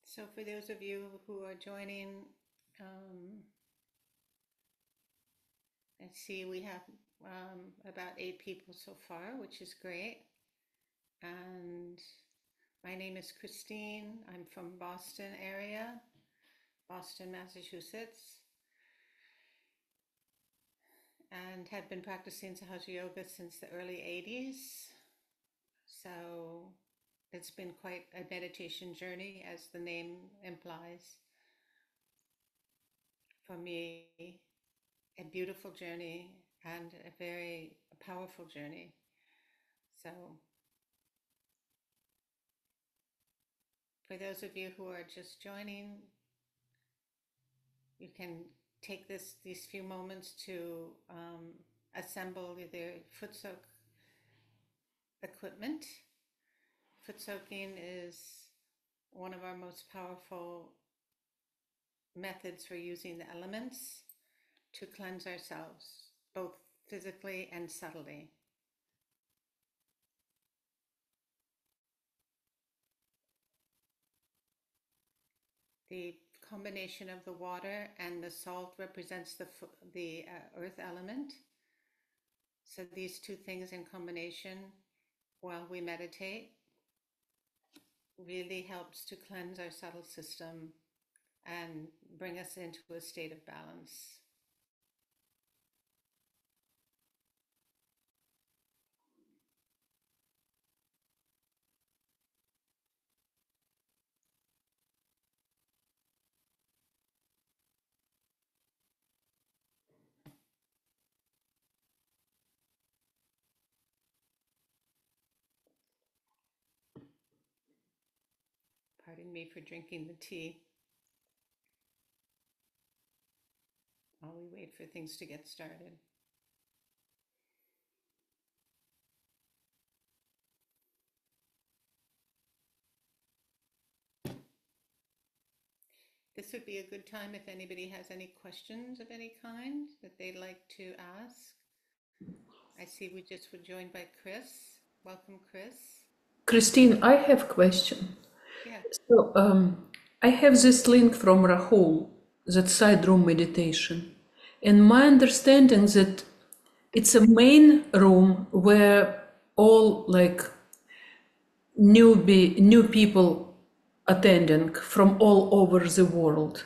So for those of you who are joining, um, let's see, we have about 8 people so far, which is great. And my name is Christine. I'm from Boston area, Boston, Massachusetts, and have been practicing Sahaja Yoga since the early 80s. So it's been quite a meditation journey, as the name implies. For me, a beautiful journey and a very powerful journey. So, for those of you who are just joining, you can take these few moments to assemble their foot soak equipment. Foot soaking is one of our most powerful methods for using the elements to cleanse ourselves, both physically and subtly. The combination of the water and the salt represents the earth element. So these two things in combination while we meditate really helps to cleanse our subtle system and bring us into a state of balance. Pardon me for drinking the tea while we wait for things to get started. This would be a good time if anybody has any questions of any kind that they'd like to ask. I see we just were joined by Chris. Welcome, Chris. Christine, I have a question. Yeah. So, I have this link from Rahul, that side room meditation. And my understanding that it's a main room where all like new people attending from all over the world.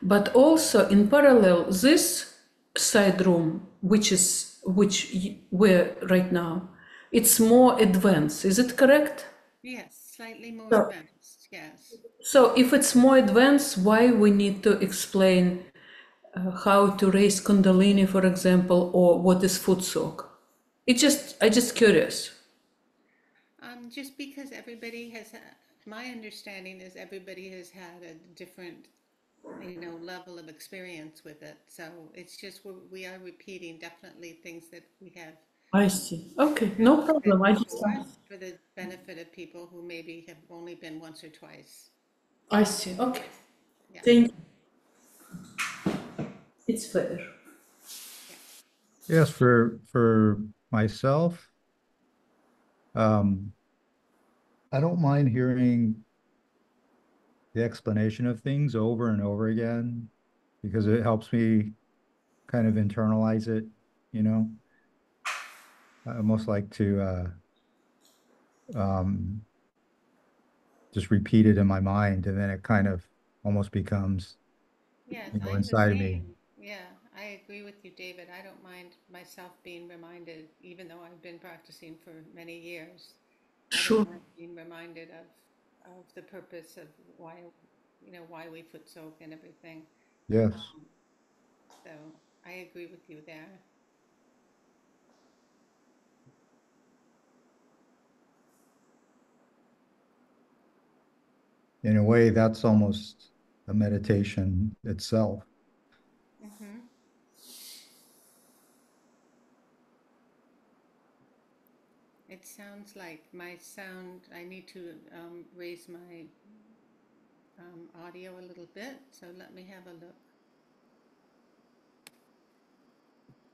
But also in parallel, this side room, we're right now, it's more advanced. Is it correct? Yes, slightly more So, advanced. Yes. so if it's more advanced, why we need to explain how to raise Kundalini, for example, or what is foot soak? I just curious. Just because everybody has, my understanding is everybody has had a different, level of experience with it. So it's just we are repeating definitely things that we have I see. Okay, no said problem. before for the benefit of people who maybe have only been once or twice. I see. Okay, Yeah. thank you. It's fair. Yeah. Yes, for myself, um, I don't mind hearing the explanation of things over and over again because it helps me kind of internalize it, you know. I almost like to um, just repeat it in my mind, and then it kind of almost becomes, Yes, you know, I'm the inside of me. same. Yeah, I agree with you, David. I don't mind myself being reminded, even though I've been practicing for many years. I don't Sure. mind being reminded of the purpose of why we foot soak and everything. Yes. Um, so I agree with you there. In a way, that's almost a meditation itself. Hmm. It sounds like my sound, I need to raise my audio a little bit. So let me have a look.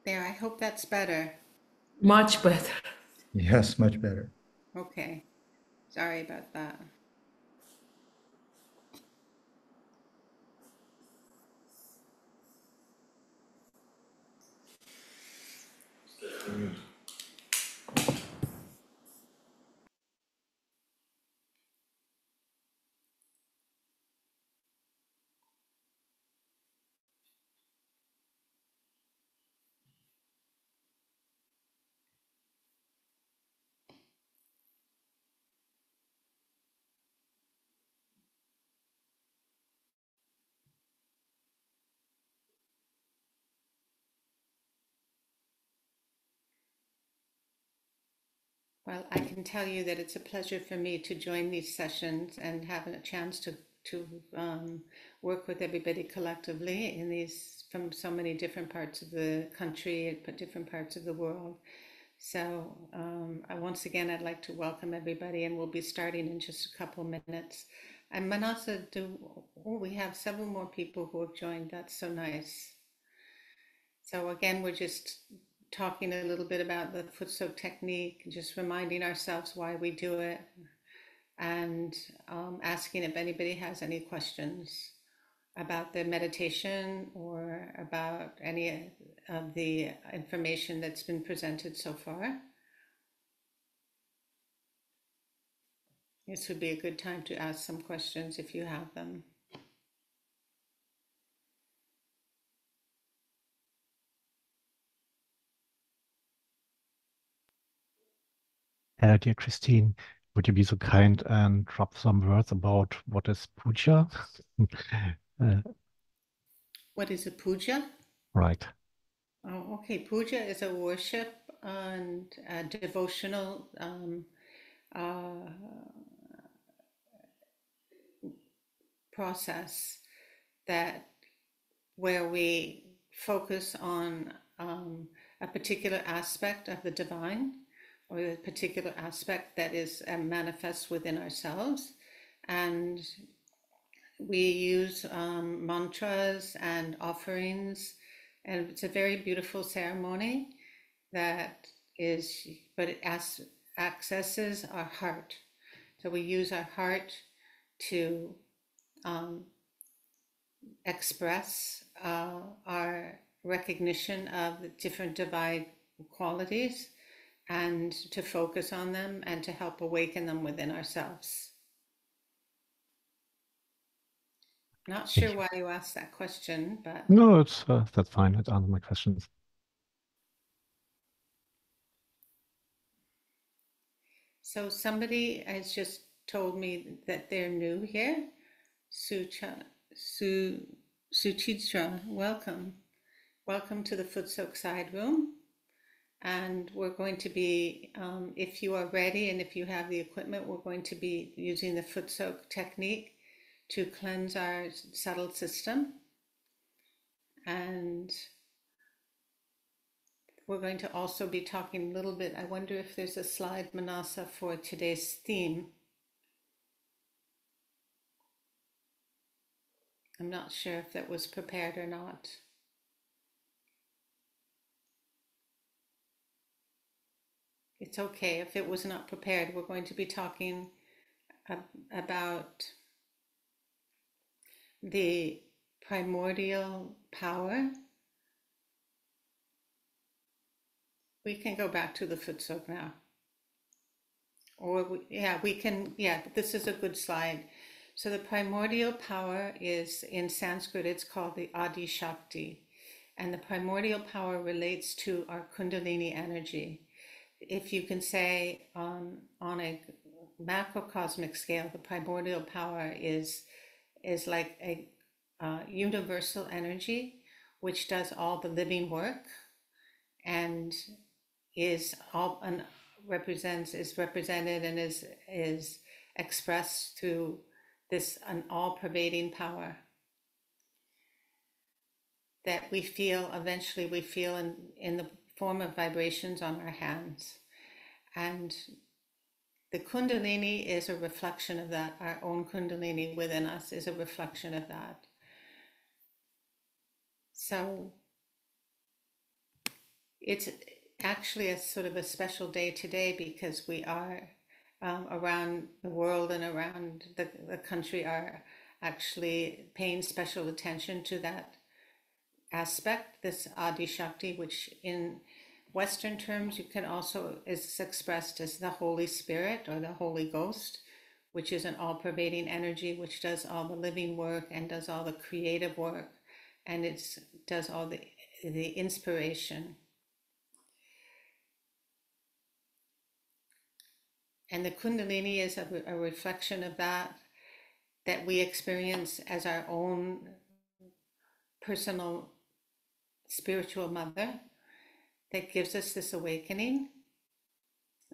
There, I hope that's better. Much better. Yes, much better. Okay, sorry about that. Well, I can tell you that it's a pleasure for me to join these sessions and have a chance to work with everybody collectively in these from so many different parts of the country, but different parts of the world. So once again, I'd like to welcome everybody, and we'll be starting in just a couple minutes. And Manasa, we have several more people who have joined. That's so nice. So again, we're just talking a little bit about the foot soak technique, just reminding ourselves why we do it, and asking if anybody has any questions about the meditation or about any of the information that's been presented so far. This would be a good time to ask some questions if you have them. Dear Christine, would you be so kind and drop some words about what is puja? What is a puja? Right. Oh, okay. Puja is a worship and a devotional process that where we focus on a particular aspect of the divine or a particular aspect that is manifests within ourselves, and we use mantras and offerings, and it's a very beautiful ceremony that is, but it accesses our heart. So we use our heart to express our recognition of the different divine qualities and to focus on them and to help awaken them within ourselves. Not Thank sure you. why you asked that question, but No, it's that's fine. It answers my questions. so somebody has just told me that they're new here. Sucha, Su, Suchitra, welcome. Welcome to the Foot Soak Side Room. And we're going to be, if you are ready and if you have the equipment, we're going to be using the foot soak technique to cleanse our subtle system. And we're going to also be talking a little bit. I wonder if there's a slide, Manasa, for today's theme. I'm not sure if that was prepared or not. It's okay if it was not prepared. We're going to be talking about the primordial power. We can go back to the foot soak now. Or we can, this is a good slide. So the primordial power is, in Sanskrit, it's called the Adi Shakti. And the primordial power relates to our Kundalini energy. If you can say on a macrocosmic scale, the primordial power is like a universal energy which does all the living work and is represented and is expressed through this an all-pervading power that we feel in the form of vibrations on our hands. And the Kundalini is a reflection of that. Our own Kundalini within us is a reflection of that. So it's actually a sort of a special day today because we are around the world and around the country are actually paying special attention to that aspect, this Adi Shakti, which in Western terms, you can also, is expressed as the Holy Spirit or the Holy Ghost, which is an all-pervading energy, which does all the living work and does all the creative work, and does all the inspiration. And the Kundalini is a reflection of that we experience as our own personal spiritual mother, that gives us this awakening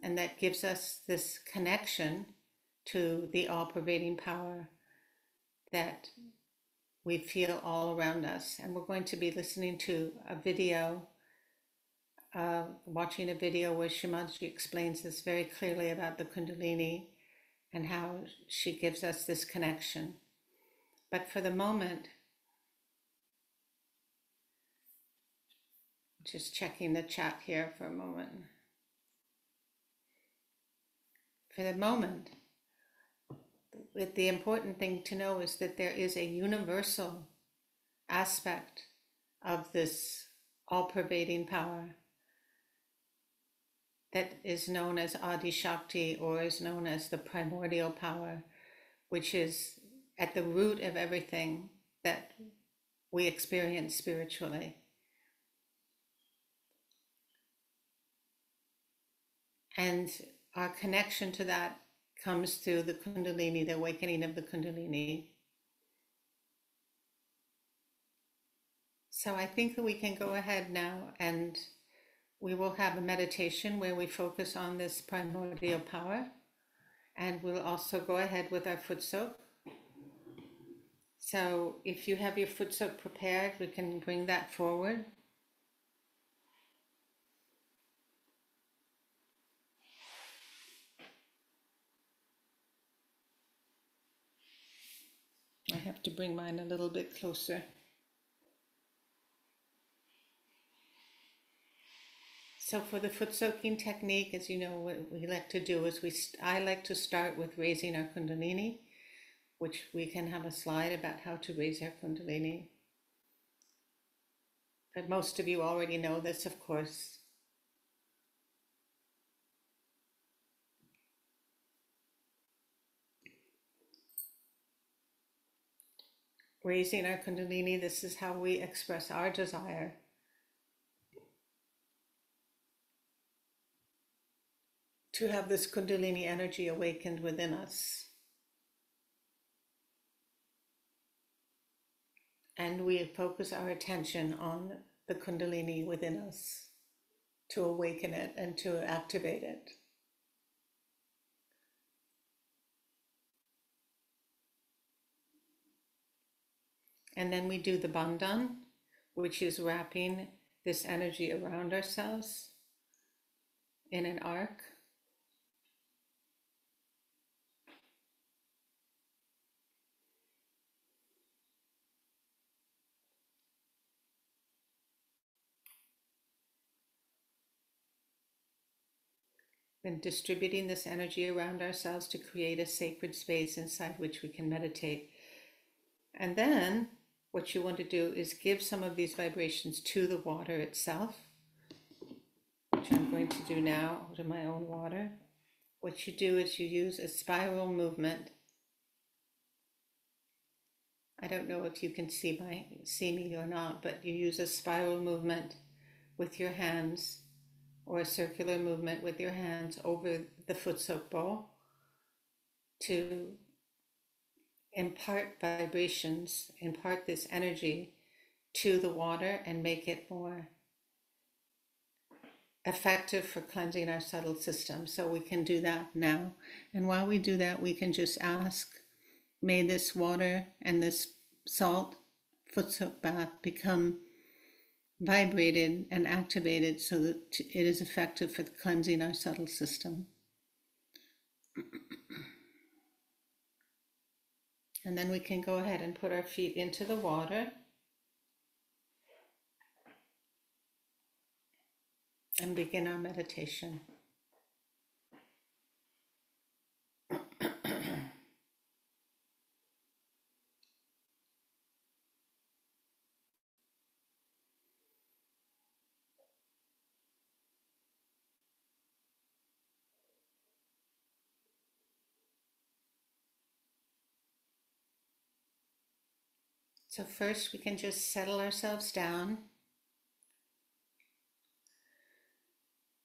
and that gives us this connection to the all-pervading power that we feel all around us. And we're going to be listening to a video, watching a video where Shimaji explains this very clearly about the Kundalini and how she gives us this connection. But for the moment, just checking the chat here for a moment. For the moment, the important thing to know is that there is a universal aspect of this all-pervading power that is known as Adi Shakti, or is known as the primordial power, which is at the root of everything that we experience spiritually. And our connection to that comes through the Kundalini, the awakening of the Kundalini. So I think that we can go ahead now and we will have a meditation where we focus on this primordial power, and we'll also go ahead with our foot soak. So if you have your foot soak prepared, we can bring that forward. I have to bring mine a little bit closer. So for the foot soaking technique, as you know, what we like to do is I like to start with raising our Kundalini, which we can have a slide about how to raise our Kundalini. But most of you already know this, of course. Raising our Kundalini, this is how we express our desire to have this Kundalini energy awakened within us. And we focus our attention on the Kundalini within us to awaken it and to activate it. And then we do the bandhan, which is wrapping this energy around ourselves in an arc. And distributing this energy around ourselves to create a sacred space inside which we can meditate. And then what you want to do is give some of these vibrations to the water itself, which I'm going to do now to my own water. What you do is you use a spiral movement. I don't know if you can see me or not, but you use a spiral movement with your hands, or a circular movement with your hands over the foot soak bowl to impart vibrations, impart this energy to the water and make it more effective for cleansing our subtle system. So we can do that now. And while we do that, we can just ask, may this water and this salt foot soak bath become vibrated and activated so that it is effective for cleansing our subtle system. And then we can go ahead and put our feet into the water and begin our meditation. So first we can just settle ourselves down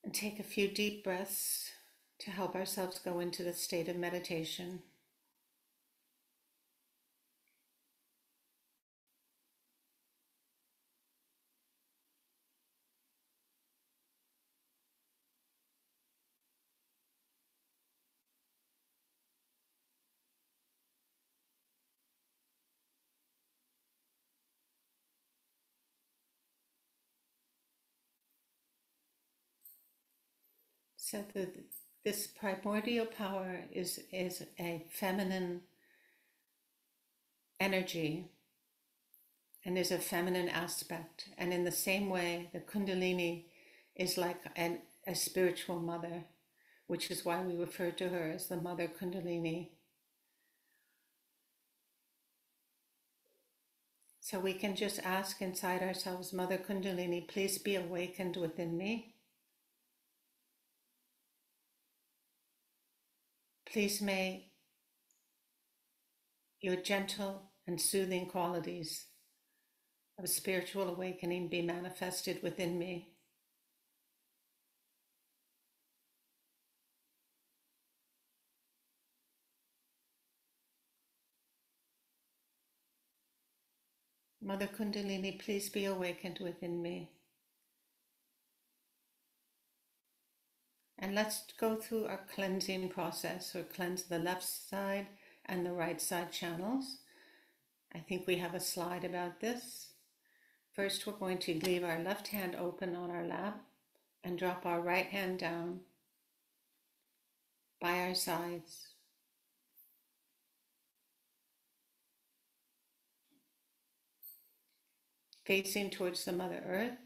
and take a few deep breaths to help ourselves go into the state of meditation. So this primordial power is a feminine energy and is a feminine aspect. And in the same way, the Kundalini is like a spiritual mother, which is why we refer to her as the Mother Kundalini. So we can just ask inside ourselves, Mother Kundalini, please be awakened within me. Please may your gentle and soothing qualities of spiritual awakening be manifested within me. Mother Kundalini, please be awakened within me. And let's go through our cleansing process, or cleanse the left side and the right side channels. I think we have a slide about this. First, we're going to leave our left hand open on our lap and drop our right hand down by our sides. Facing towards the Mother Earth.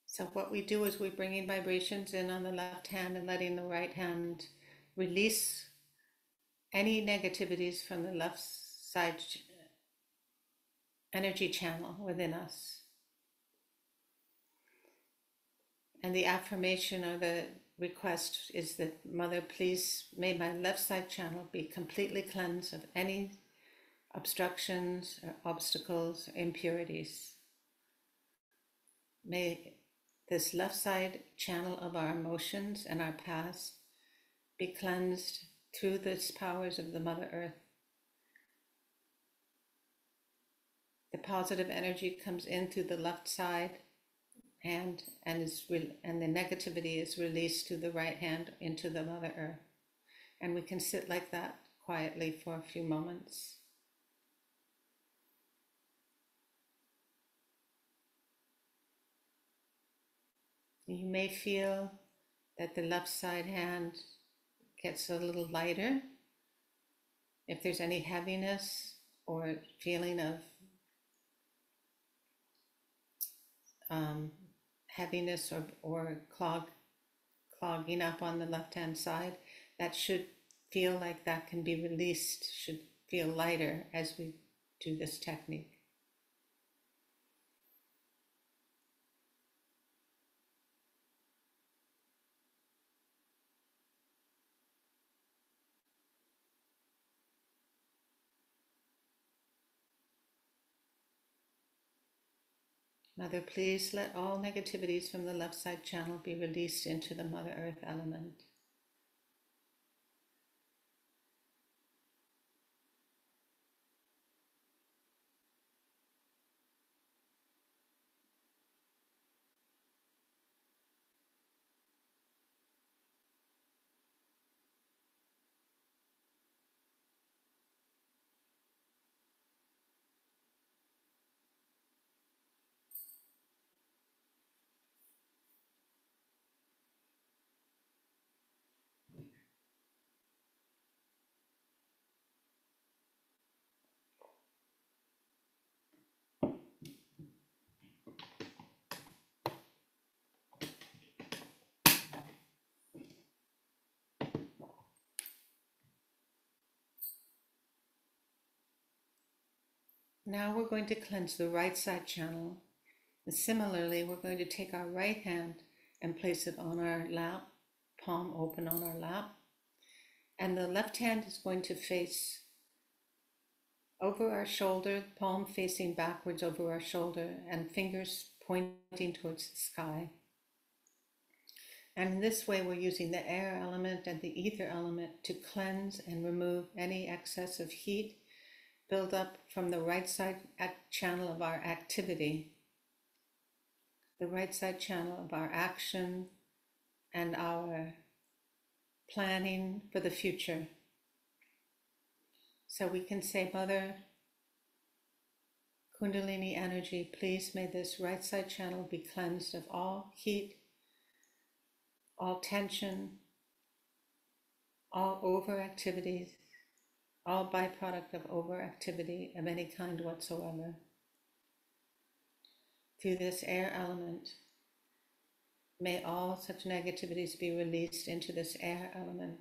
So what we do is we're bringing vibrations in on the left hand and letting the right hand release any negativities from the left side energy channel within us. And the affirmation or the request is that, Mother, please may my left side channel be completely cleansed of any obstructions or obstacles or impurities. May this left side channel of our emotions and our past be cleansed through the powers of the Mother Earth. The positive energy comes in through the left side hand and the negativity is released to the right hand into the Mother Earth. And we can sit like that quietly for a few moments. You may feel that the left side hand gets a little lighter. If there's any heaviness or feeling of heaviness or clogging up on the left-hand side, that should feel like that can be released, should feel lighter as we do this technique. Mother, please let all negativities from the left side channel be released into the Mother Earth element. Now we're going to cleanse the right side channel. And similarly, we're going to take our right hand and place it on our lap, palm open on our lap. And the left hand is going to face over our shoulder, palm facing backwards over our shoulder, and fingers pointing towards the sky. And in this way, we're using the air element and the ether element to cleanse and remove any excess of heat build up from the right side channel of our activity, the right side channel of our action and our planning for the future. So we can say, Mother Kundalini Energy, please may this right side channel be cleansed of all heat, all tension, all overactivities, all byproduct of overactivity of any kind whatsoever. Through this air element, may all such negativities be released into this air element.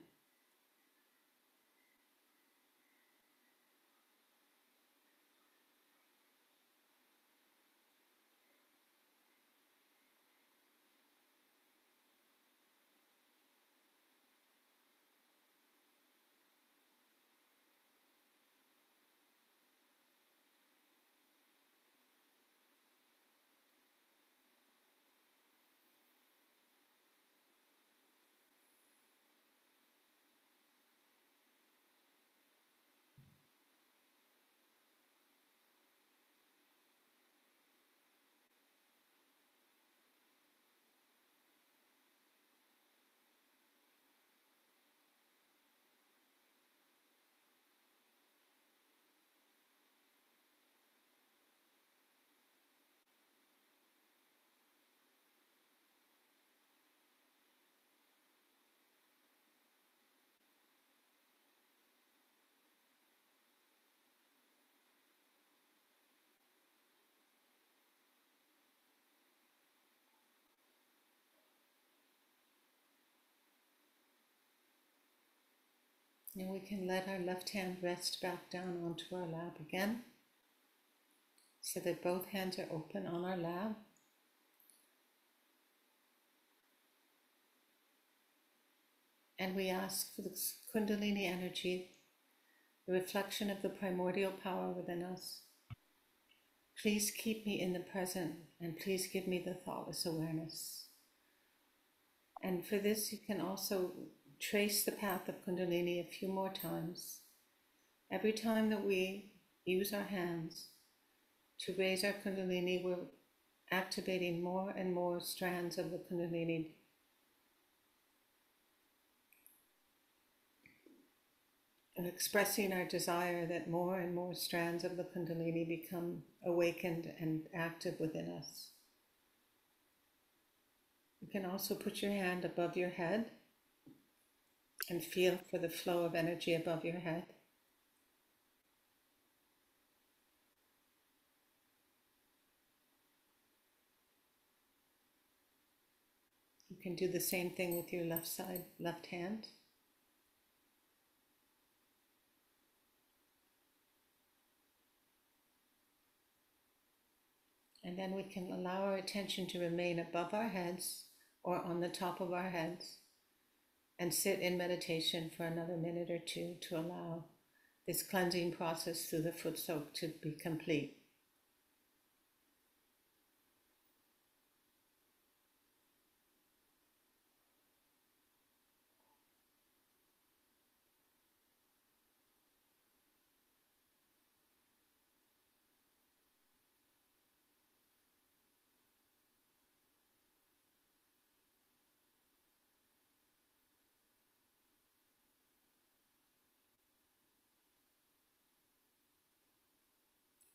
Now we can let our left hand rest back down onto our lap again, so that both hands are open on our lap. And we ask for the Kundalini energy, the reflection of the primordial power within us. Please keep me in the present, and please give me the thoughtless awareness. And for this, you can also trace the path of Kundalini a few more times. Every time that we use our hands to raise our Kundalini, we're activating more and more strands of the Kundalini. And expressing our desire that more and more strands of the Kundalini become awakened and active within us. You can also put your hand above your head and feel for the flow of energy above your head. You can do the same thing with your left side, left hand. And then we can allow our attention to remain above our heads or on the top of our heads and sit in meditation for another minute or two to allow this cleansing process through the foot soak to be complete.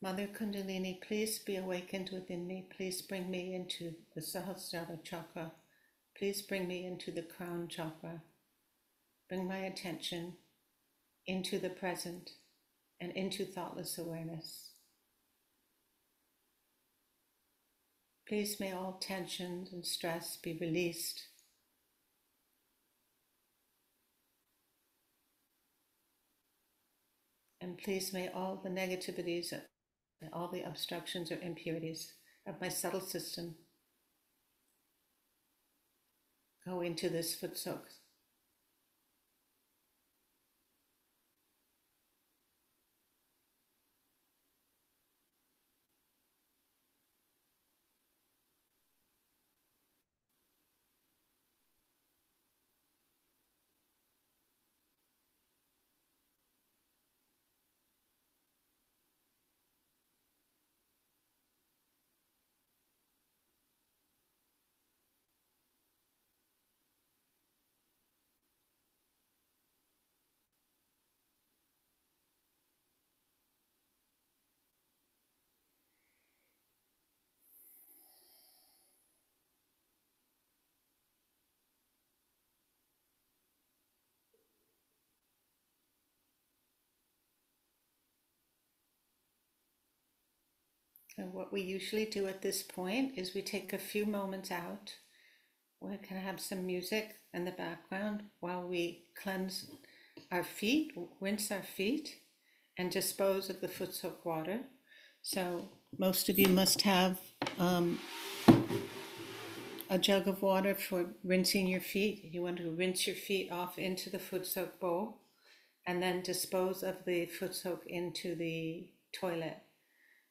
Mother Kundalini, please be awakened within me. Please bring me into the Sahasrara chakra. Please bring me into the crown chakra. Bring my attention into the present and into thoughtless awareness. Please may all tensions and stress be released. And please may all the negativities, all the obstructions or impurities of my subtle system go into this foot soak. And what we usually do at this point is we take a few moments out. We can have some music in the background while we cleanse our feet, rinse our feet, and dispose of the foot soak water. So most of you must have a jug of water for rinsing your feet. You want to rinse your feet off into the foot soak bowl and then dispose of the foot soak into the toilet.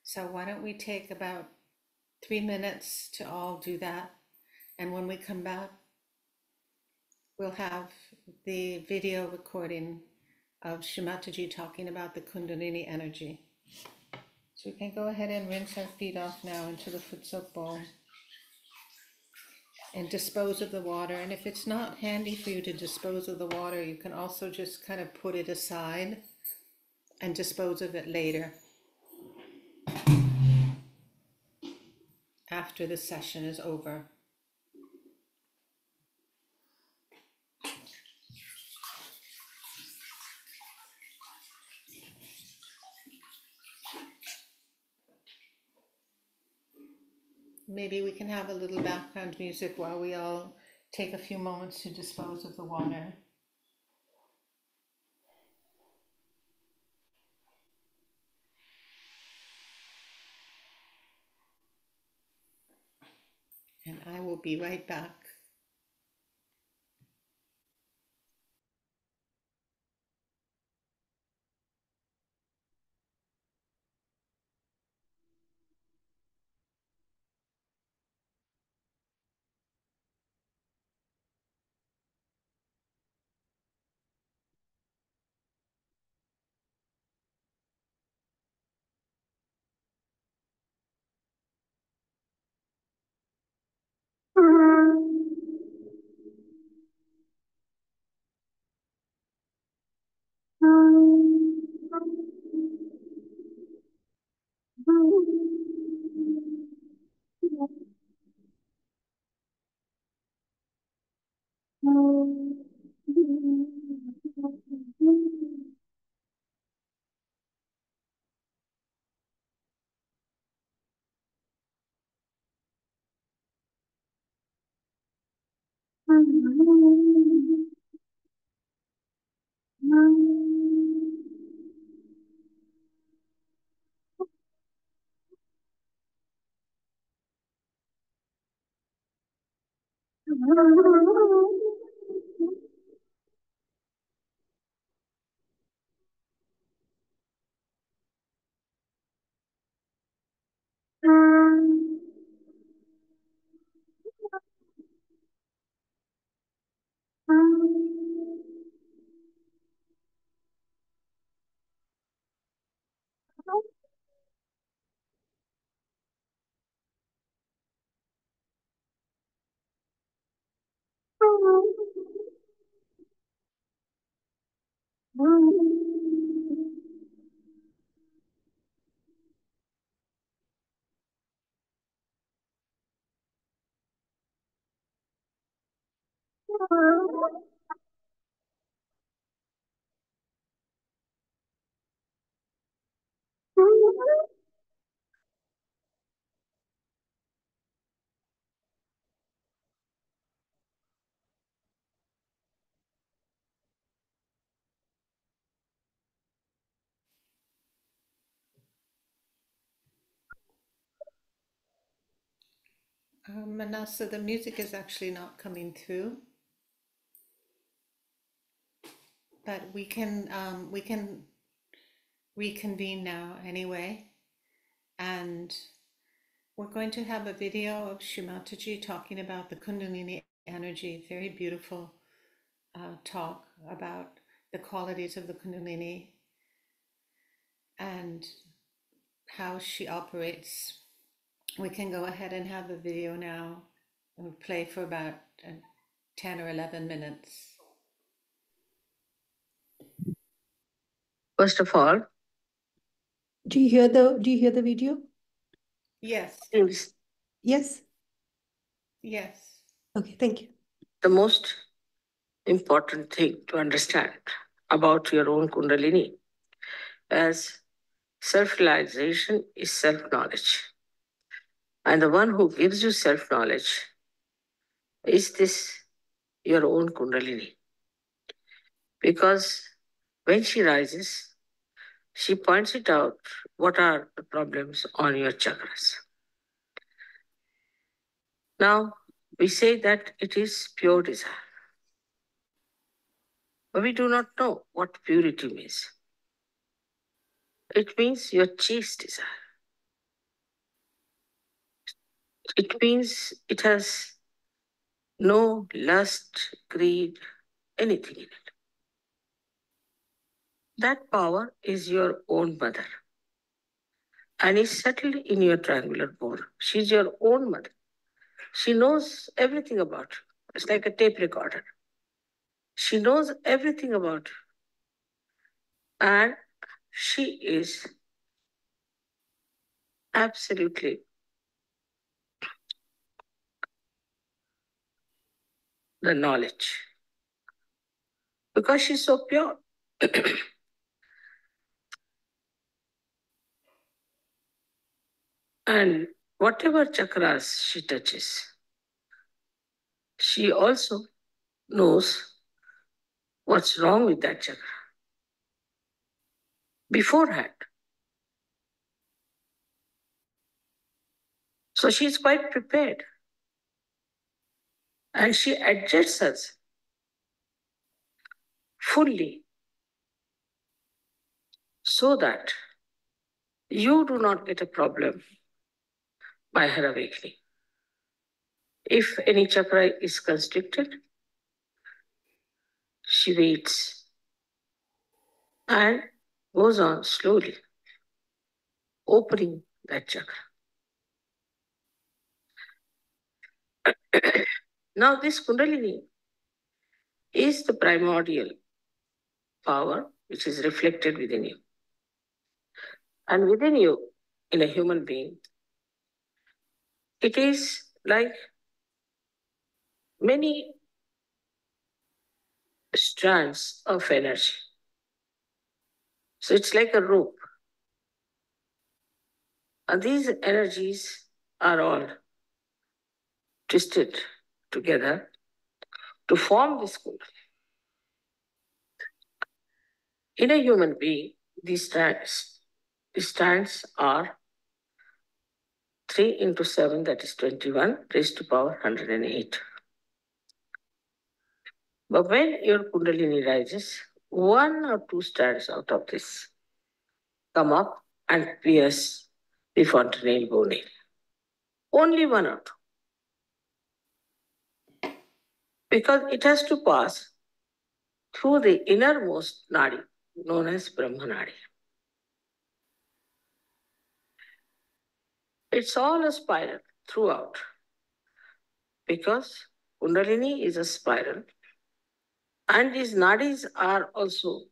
So why don't we take about 3 minutes to all do that? And when we come back, we'll have the video recording of Shimataji talking about the Kundalini energy. So we can go ahead and rinse our feet off now into the foot soak bowl and dispose of the water. And if it's not handy for you to dispose of the water, you can also just kind of put it aside and dispose of it later after the session is over. Maybe we can have a little background music while we all take a few moments to dispose of the water. And I will be right back. Manasa, the music is actually not coming through, but we can reconvene now anyway, and we're going to have a video of Shimataji talking about the Kundalini energy. Very beautiful talk about the qualities of the Kundalini and how she operates. We can go ahead and have the video now. We'll play for about 10 or 11 minutes. First of all, Do you hear the video? Yes, seems Yes. yes. Okay, thank you. the most important thing to understand about your own Kundalini as self-realization is self-knowledge. And the one who gives you self-knowledge is this your own Kundalini. Because when she rises, she points it out what are the problems on your chakras. Now, we say that it is pure desire. But we do not know what purity means. It means your chaste desire. It means it has no lust, greed, anything in it. That power is your own mother and is settled in your triangular bone. She's your own mother. She knows everything about you. It's like a tape recorder. She knows everything about you. And she is absolutely the knowledge because she's so pure. And whatever chakras she touches, she also knows what's wrong with that chakra beforehand. So she's quite prepared. And she adjusts us fully so that you do not get a problem by her awakening. If any chakra is constricted, she waits and goes on slowly, opening that chakra. Now, this Kundalini is the primordial power which is reflected within you. And within you, in a human being, it is like many strands of energy. So it's like a rope. And these energies are all twisted together to form this Kundalini. In a human being, these strands are 3 into 7, that is 21, raised to power 108. But when your Kundalini rises, 1 or 2 strands out of this come up and pierce the fontanelle bone area. Only 1 or 2. Because it has to pass through the innermost nadi, known as Brahma Nadi. It's all a spiral throughout. Because Kundalini is a spiral. And these nadis are also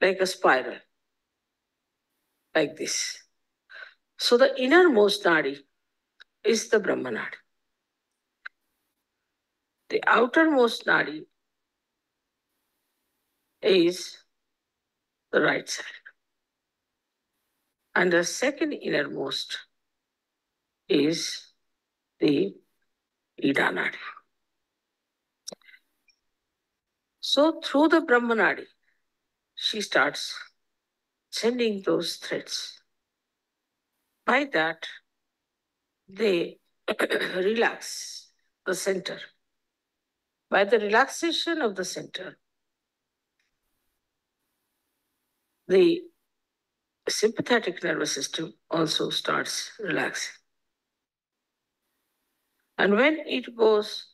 like a spiral, like this. So the innermost nadi is the Brahma Nadi. The outermost nadi is the right side. And the second innermost is the Ida Nadi. So through the Brahma Nadi, she starts sending those threads. By that, they relax the center. By the relaxation of the center, the sympathetic nervous system also starts relaxing. And when it goes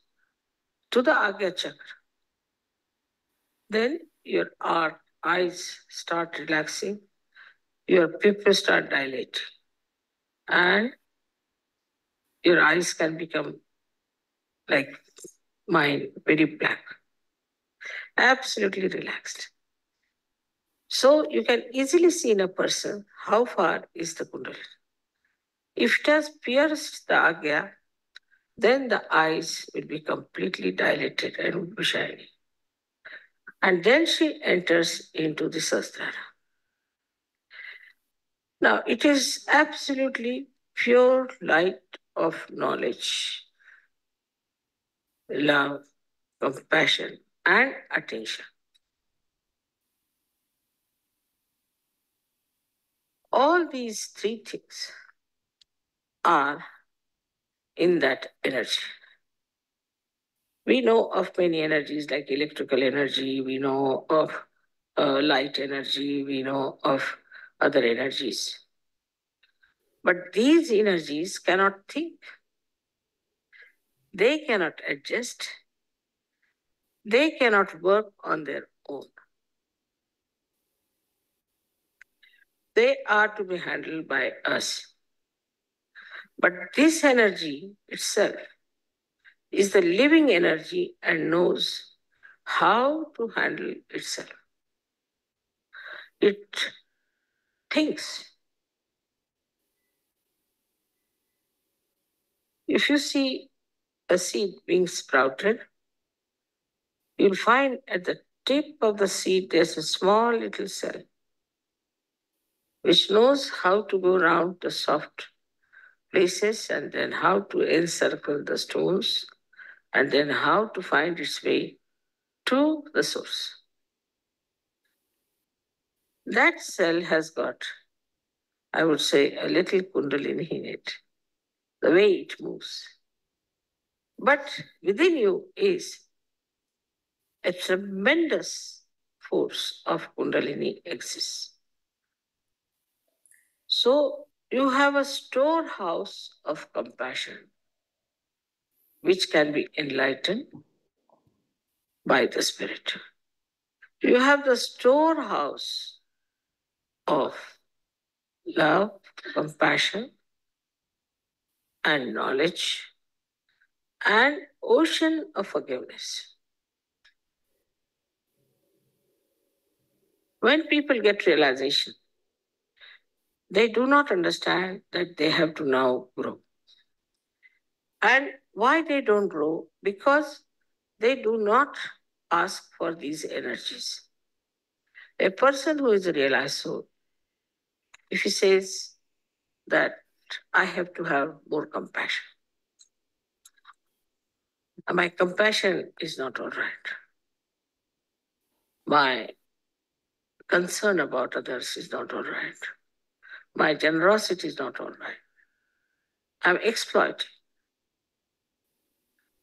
to the Agya chakra, then your eyes start relaxing, your pupils start dilating, and your eyes can become like mine, very black, absolutely relaxed. So you can easily see in a person how far is the Kundalini. If it has pierced the Agya, then the eyes will be completely dilated and will be shiny. And then she enters into the Sahasrara. Now, it is absolutely pure light of knowledge, love, compassion, and attention. All these three things are in that energy. We know of many energies like electrical energy, we know of light energy, we know of other energies. But these energies cannot think, they cannot adjust, they cannot work on their own. They are to be handled by us. But this energy itself is the living energy and knows how to handle itself. It thinks. If you see a seed being sprouted, you'll find at the tip of the seed there's a small little cell which knows how to go around the soft places and then how to encircle the stones and then how to find its way to the source. That cell has got, I would say, a little Kundalini in it, the way it moves. But within you is a tremendous force of Kundalini exists. So you have a storehouse of compassion which can be enlightened by the Spirit. You have the storehouse of love, compassion, and knowledge, and ocean of forgiveness. When people get realization, they do not understand that they have to now grow. And why they don't grow? Because they do not ask for these energies. A person who is a realized soul, if he says that I have to have more compassion, my compassion is not all right. My concern about others is not all right. My generosity is not all right. I'm exploiting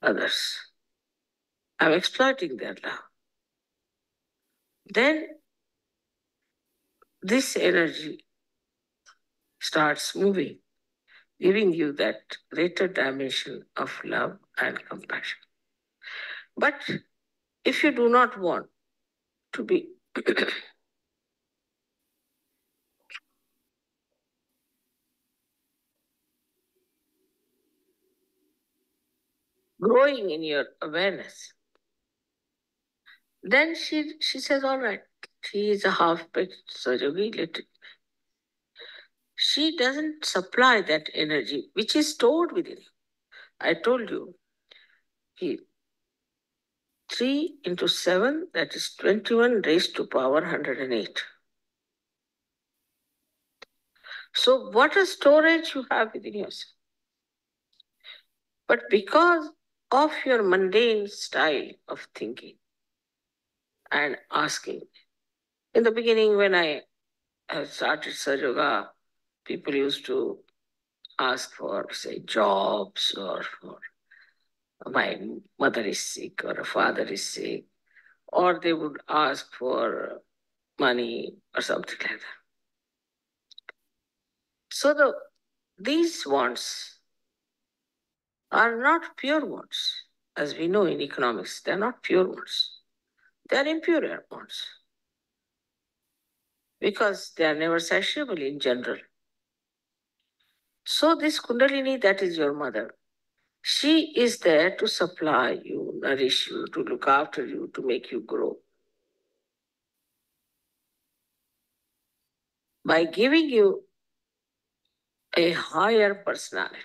others. I'm exploiting their love. Then this energy starts moving, giving you that greater dimension of love and compassion. But if you do not want to be growing in your awareness, then she says, all right, she is a half-baked Sajogi, let it. She doesn't supply that energy which is stored within you. I told you, 3 into 7, that is 21 raised to power 108. So what a storage you have within yourself. But because of your mundane style of thinking and asking, in the beginning when I started Sahaja Yoga, people used to ask for, say, jobs, or for my mother is sick or a father is sick, or they would ask for money or something like that. So these wants are not pure wants. As we know in economics, they're not pure wants. They're impure wants because they are never satiable in general. So this Kundalini, that is your mother, she is there to supply you, nourish you, to look after you, to make you grow. By giving you a higher personality.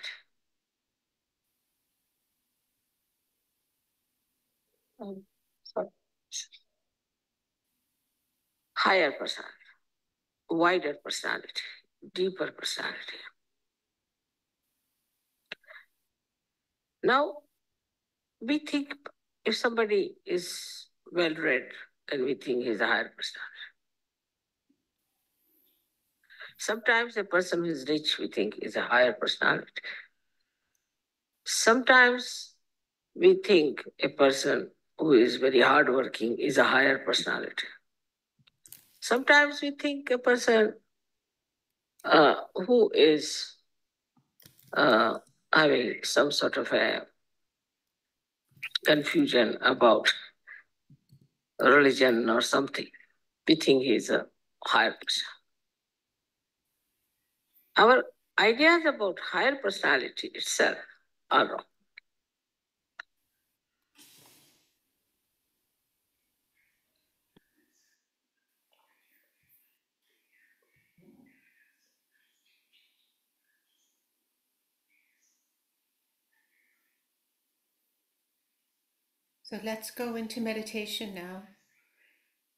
Sorry. Higher personality, wider personality, deeper personality. Now, we think if somebody is well read, then we think he's a higher personality. Sometimes a person who is rich, we think is a higher personality. Sometimes we think a person who is very hardworking is a higher personality. Sometimes we think a person who is having some sort of a confusion about religion or something, we think he is a higher person. Our ideas about higher personality itself are wrong. So let's go into meditation now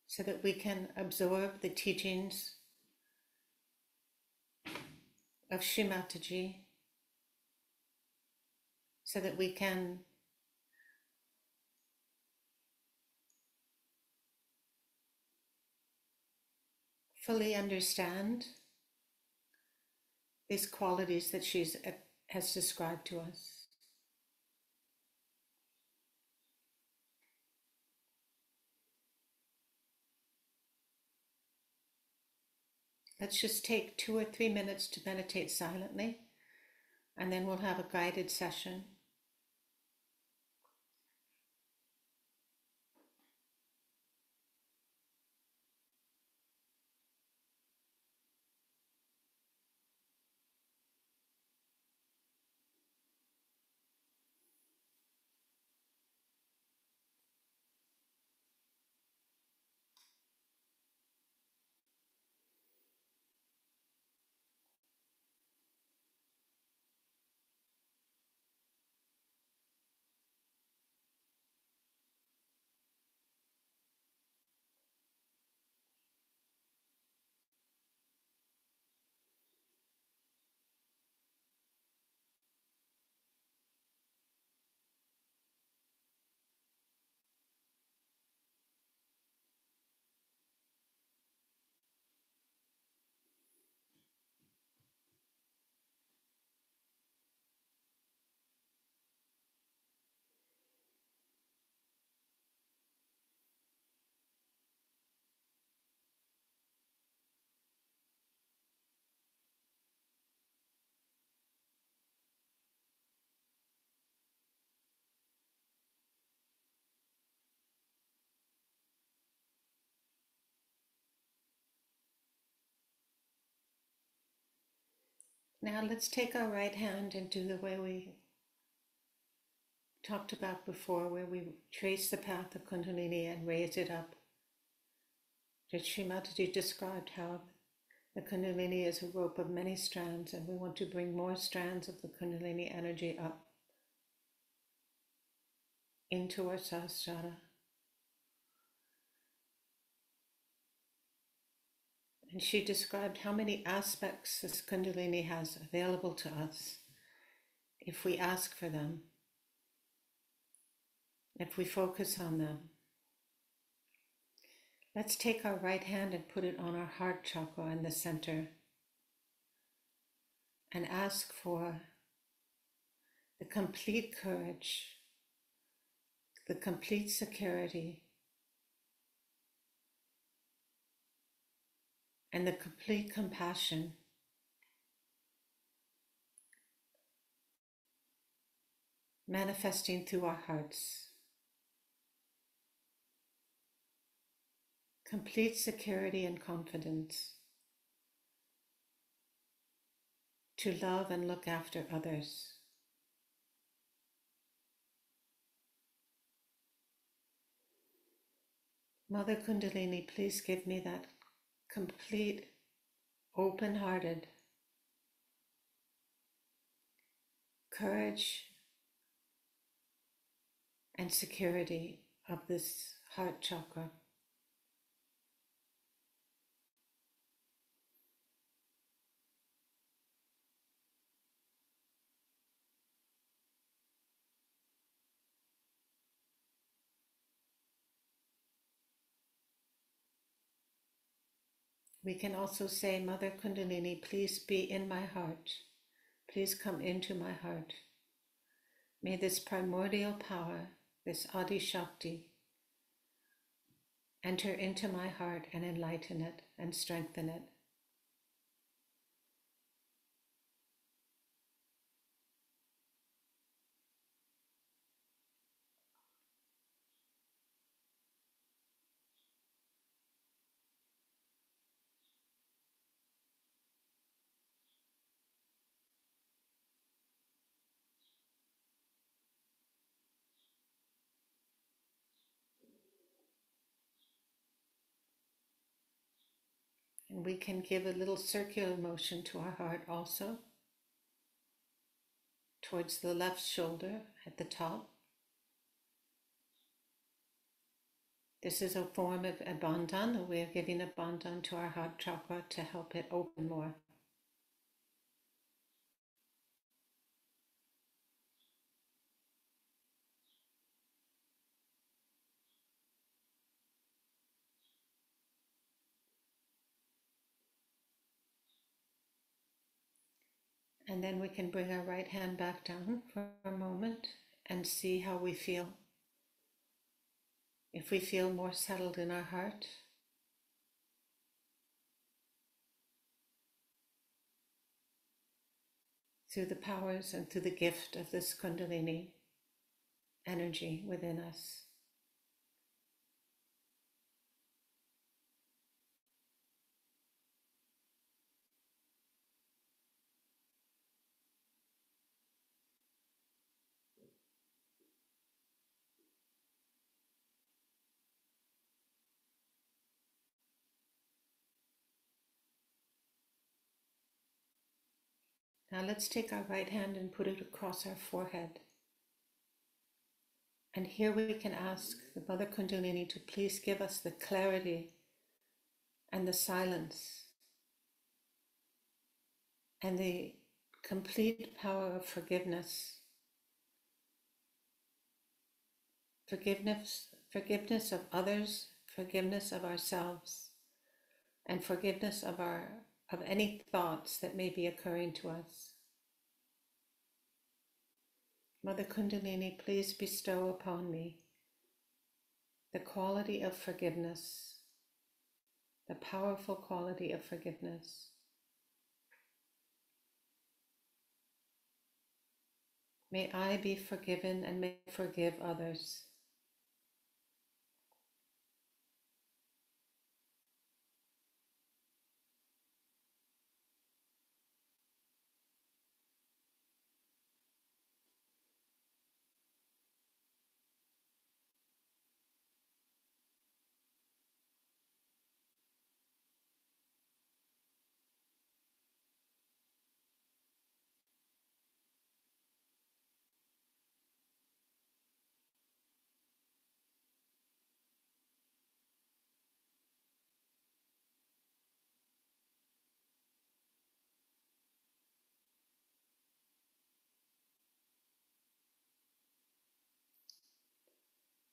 so that we can absorb the teachings of Shri Mataji, so that we can fully understand these qualities that she has described to us. Let's just take 2 or 3 minutes to meditate silently, and then we'll have a guided session. Now let's take our right hand and do the way we talked about before, where we trace the path of Kundalini and raise it up. Sri Mataji described how the Kundalini is a rope of many strands, and we want to bring more strands of the Kundalini energy up into our Sahasrara. And she described how many aspects this Kundalini has available to us if we ask for them, if we focus on them. Let's take our right hand and put it on our heart chakra in the center. and ask for the complete courage, the complete security, and the complete compassion manifesting through our hearts. Complete security and confidence to love and look after others. Mother Kundalini, please give me that complete, open-hearted courage and security of this heart chakra. We can also say, Mother Kundalini, please be in my heart. Please come into my heart. May this primordial power, this Adi Shakti, enter into my heart and enlighten it and strengthen it. And we can give a little circular motion to our heart also, towards the left shoulder at the top. This is a form of a bandhan, a way of giving a bandhan to our heart chakra to help it open more. And then we can bring our right hand back down for a moment and see how we feel. If we feel more settled in our heart, through the powers and through the gift of this Kundalini energy within us. Now let's take our right hand and put it across our forehead. And here we can ask the Mother Kundalini to please give us the clarity and the silence and the complete power of forgiveness. Forgiveness of others, forgiveness of ourselves, and forgiveness of any thoughts that may be occurring to us. Mother Kundalini, please bestow upon me the quality of forgiveness, the powerful quality of forgiveness. May I be forgiven and may I forgive others.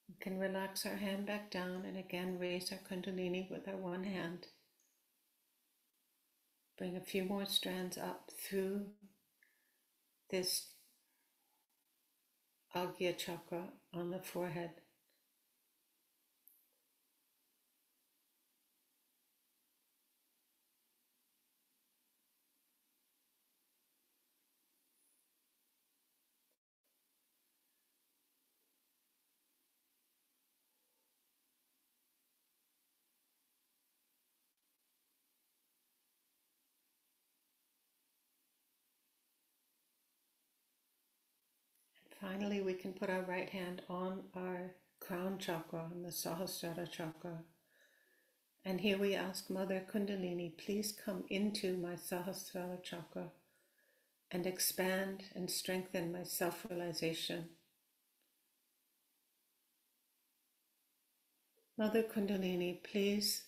We can relax our hand back down and again raise our Kundalini with our one hand. Bring a few more strands up through this Agya chakra on the forehead. Finally, we can put our right hand on our crown chakra, on the Sahasrara chakra. And here we ask Mother Kundalini, please come into my Sahasrara chakra and expand and strengthen my self-realization. Mother Kundalini, please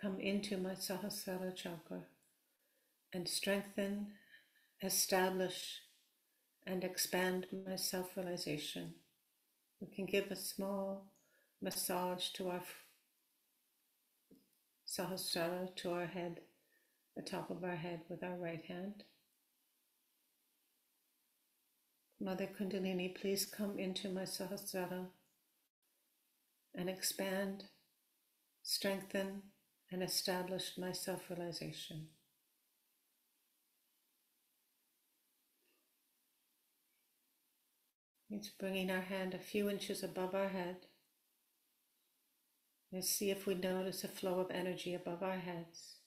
come into my Sahasrara chakra and strengthen, establish, and expand my self-realization. We can give a small massage to our Sahasrara, to our head, the top of our head with our right hand. Mother Kundalini, please come into my Sahasrara and expand, strengthen, and establish my self-realization. It's bringing our hand a few inches above our head. Let's see if we notice a flow of energy above our heads.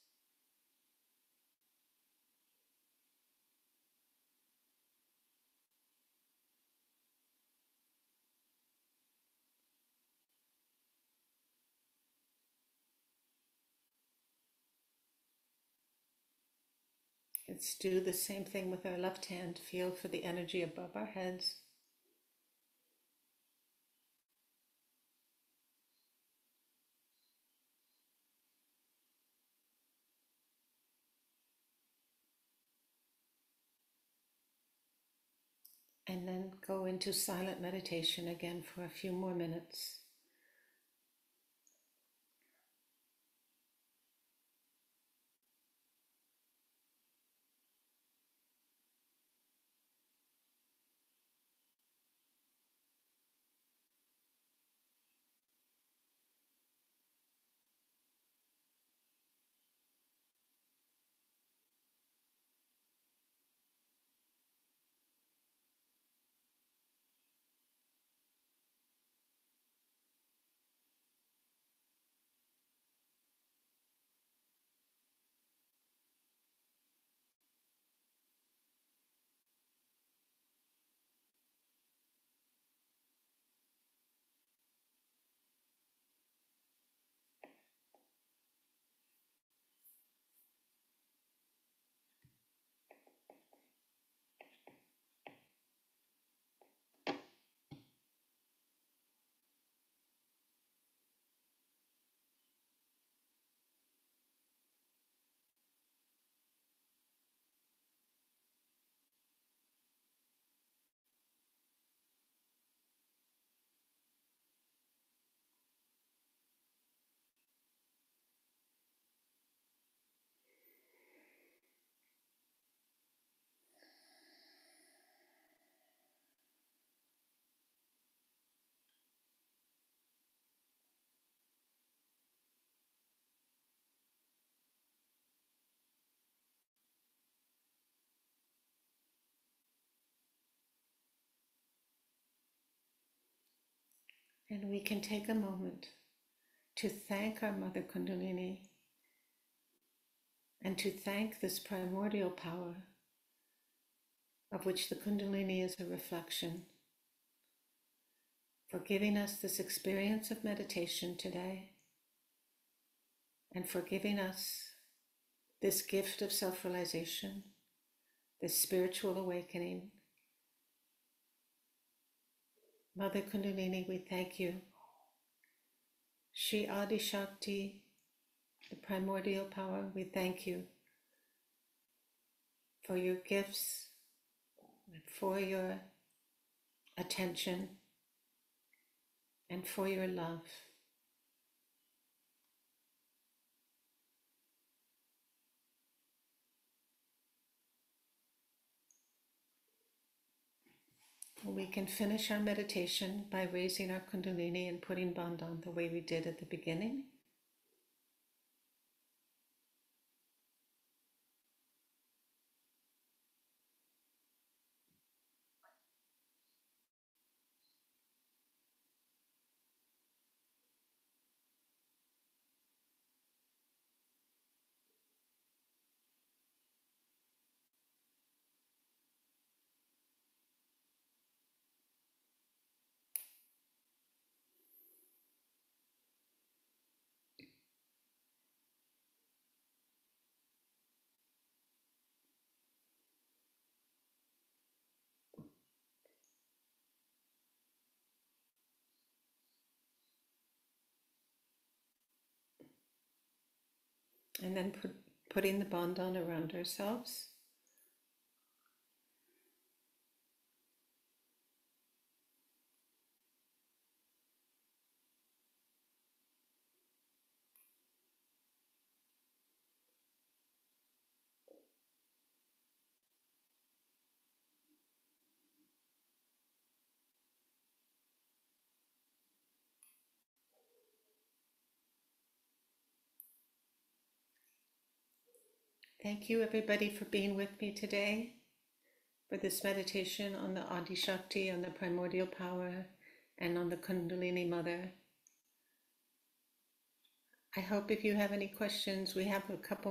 Let's do the same thing with our left hand. Feel for the energy above our heads. And then go into silent meditation again for a few more minutes. And we can take a moment to thank our Mother Kundalini and to thank this primordial power of which the Kundalini is a reflection, for giving us this experience of meditation today and for giving us this gift of self-realization, this spiritual awakening. Mother Kundalini, we thank you. Shri Adi Shakti, the primordial power, we thank you for your gifts, for your attention, and for your love. we can finish our meditation by raising our Kundalini and putting Bandhan the way we did at the beginning. And then putting the Bandhan around ourselves. Thank you everybody for being with me today for this meditation on the Adi Shakti, on the primordial power, and on the Kundalini Mother. I hope if you have any questions, we have a couple